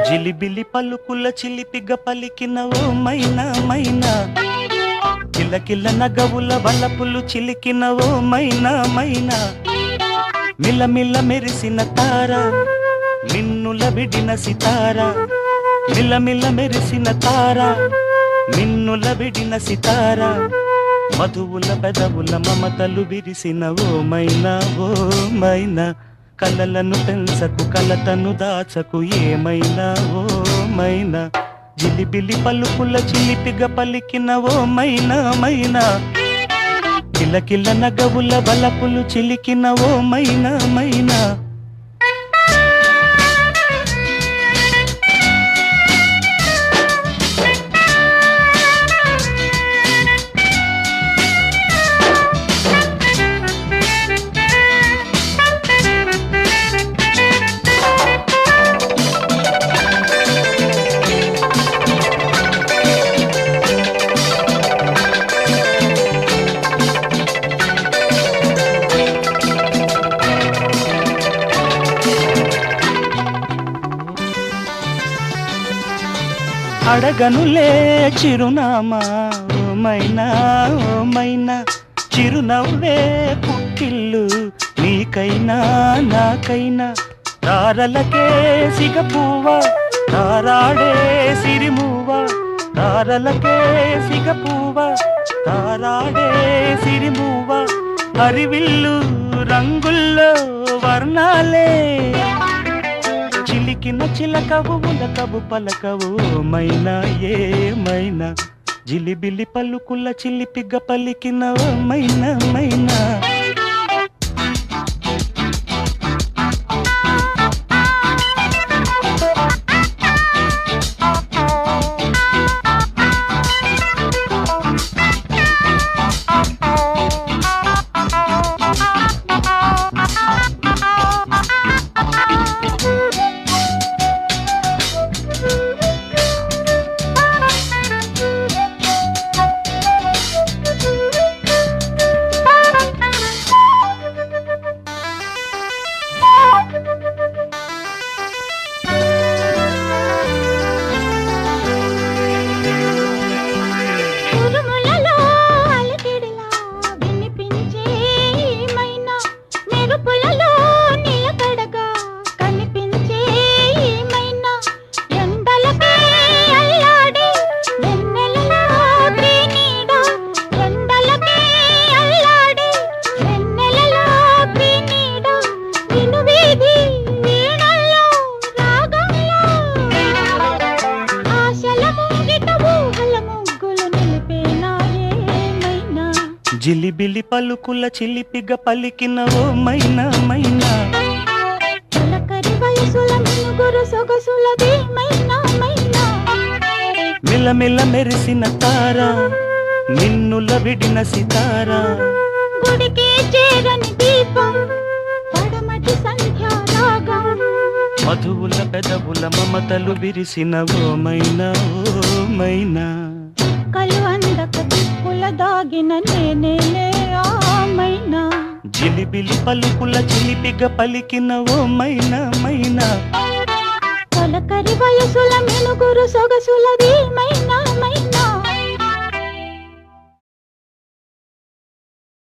జిలిబిలి పలుకుల చిలిపిగ పలికిన ఓ మైనా మైనా, కిలకిల నగవుల వలపులు చిలికిన ఓ మైనా మైనా, మిలమిల మెరిసిన తార మిన్నుల విడిన సితార, మిలమిల మెరిసిన తార మిన్నుల విడిన సితార, మధువుల పెదవుల మమతలు విరిసిన ఓ మైనా ఓ మైనా, కలలను పెంచకు కలతను దాచకు ఏమైనా ఓ మైనా, జిలిబిలి పలుకుల చిలిపిగ పలికిన ఓ మైనా మైనా, కిలకిల నగవుల బలపులు చిలికిన ఓ మైనా మైనా. అడగనులే చిరునామా ఓ మైనా ఓ మైనా, చిరునవ్వే పుట్టిల్లు నీకైనా నాకైనా, తారలకే సిగపువ్వ తారాడే సిరిమువ్వ, తారలకే సిగపువ్వ తారాడే సిరిమువ్వ, హరివిల్లు రంగుల్లో వర్ణాలే చిలికిన చిలకవు ఉలకవు పలకవు మైనా ఏమైనా, జిలిబిలి పలుకుల చిలిపిగ పలికిన ఓ మైనా మైనా. జిలిబిలి పలుకుల చిలిపిగ పలికిన ఓ మైనా మైనా, మిలమిల మెరిసిన తార మిన్నుల విడిన సితార, గుడికి చేరని దీపం పడమటి సంధ్యా రాగం, మధువుల పెదవుల మమతలు విరిసిన ఓ మైనా ఓ మైనా, కలు అందక దిక్కుల దాగిన నేనేలే ఆ మైనా, జిలిబిలి పలుకుల చిలిపిగ పలికిన ఓ మైనా మైనా, తొలకరి వయసుల మెనుగురు సొగసులది